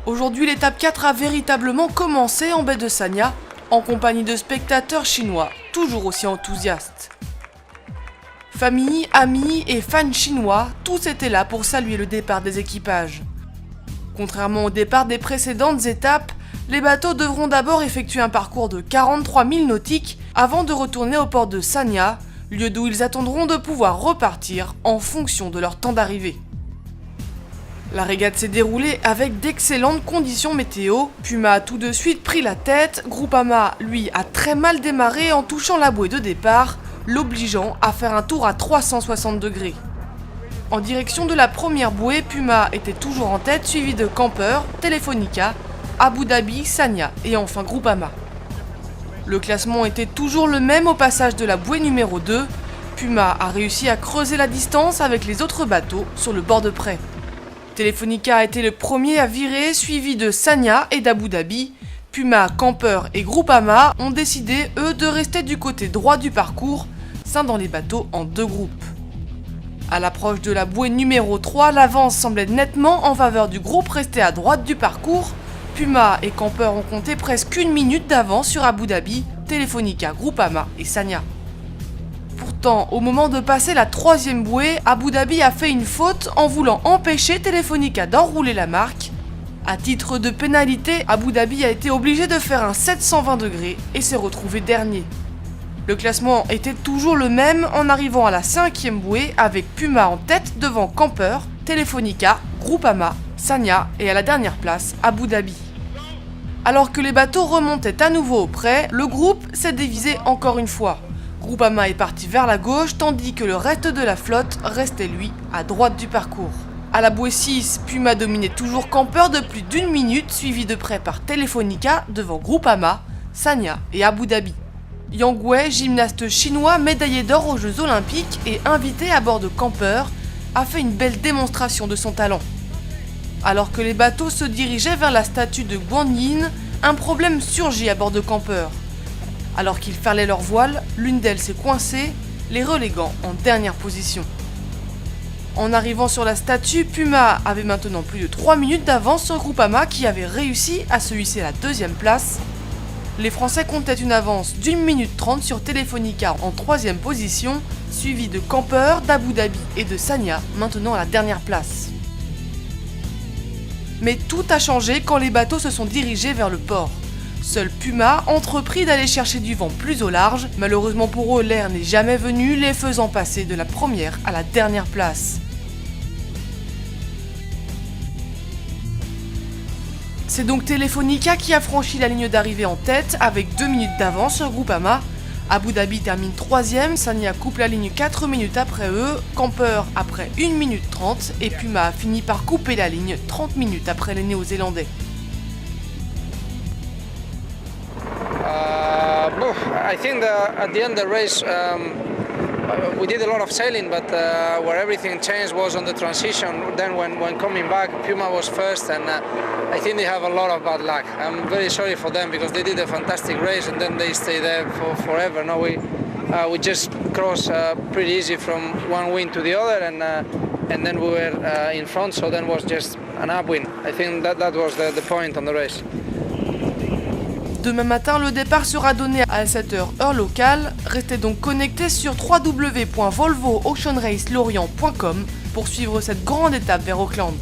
Aujourd'hui, l'étape 4 a véritablement commencé en baie de Sanya, en compagnie de spectateurs chinois, toujours aussi enthousiastes. Famille, amis et fans chinois, tous étaient là pour saluer le départ des équipages. Contrairement au départ des précédentes étapes, les bateaux devront d'abord effectuer un parcours de 43 000 nautiques avant de retourner au port de Sanya, lieu d'où ils attendront de pouvoir repartir en fonction de leur temps d'arrivée. La régate s'est déroulée avec d'excellentes conditions météo. Puma a tout de suite pris la tête, Groupama, lui, a très mal démarré en touchant la bouée de départ, l'obligeant à faire un tour à 360 degrés. En direction de la première bouée, Puma était toujours en tête, suivi de Camper, Telefonica, Abu Dhabi, Sanya et enfin Groupama. Le classement était toujours le même au passage de la bouée numéro 2. Puma a réussi à creuser la distance avec les autres bateaux sur le bord de près. Telefonica a été le premier à virer, suivi de Sanya et d'Abu Dhabi. Puma, Camper et Groupama ont décidé, eux, de rester du côté droit du parcours, scindant les bateaux en deux groupes. À l'approche de la bouée numéro 3, l'avance semblait nettement en faveur du groupe resté à droite du parcours. Puma et Camper ont compté presque une minute d'avance sur Abu Dhabi, Telefonica, Groupama et Sanya. Pourtant, au moment de passer la troisième bouée, Abu Dhabi a fait une faute en voulant empêcher Telefonica d'enrouler la marque. À titre de pénalité, Abu Dhabi a été obligé de faire un 720 degrés et s'est retrouvé dernier. Le classement était toujours le même en arrivant à la cinquième bouée avec Puma en tête devant Camper, Telefonica, Groupama, Sanya et à la dernière place, Abu Dhabi. Alors que les bateaux remontaient à nouveau au près, le groupe s'est divisé encore une fois. Groupama est parti vers la gauche tandis que le reste de la flotte restait lui à droite du parcours. À la bouée 6, Puma dominait toujours Camper de plus d'une minute, suivi de près par Telefonica devant Groupama, Sanya et Abu Dhabi. Yang Wei, gymnaste chinois médaillé d'or aux Jeux Olympiques et invité à bord de Camper, a fait une belle démonstration de son talent. Alors que les bateaux se dirigeaient vers la statue de Guanyin, un problème surgit à bord de Camper. Alors qu'ils ferlaient leur voile, l'une d'elles s'est coincée, les reléguant en dernière position. En arrivant sur la statue, Puma avait maintenant plus de 3 minutes d'avance sur Groupama qui avait réussi à se hisser à la deuxième place. Les Français comptaient une avance d'1 minute 30 sur Telefonica en troisième position, suivi de Camper, d'Abu Dhabi et de Sanya, maintenant à la dernière place. Mais tout a changé quand les bateaux se sont dirigés vers le port. Seul Puma entreprit d'aller chercher du vent plus au large. Malheureusement pour eux, l'air n'est jamais venu, les faisant passer de la première à la dernière place. C'est donc Telefonica qui a franchi la ligne d'arrivée en tête avec 2 minutes d'avance sur Groupama. Abu Dhabi termine 3ème, Sanya coupe la ligne 4 minutes après eux, Camper après 1 minute 30 et Puma a fini par couper la ligne 30 minutes après les Néo-Zélandais. I think at the end of the race we did a lot of sailing, but where everything changed was on the transition. Then when coming back, Puma was first, and I think they have a lot of bad luck. I'm very sorry for them because they did a fantastic race and then they stay there forever. Now we just crossed pretty easy from one win to the other, and then we were in front, so then was just an upwind. I think that was the point on the race. Demain matin, le départ sera donné à 7h heure locale. Restez donc connectés sur www.volvooceanracelorient.com pour suivre cette grande étape vers Auckland.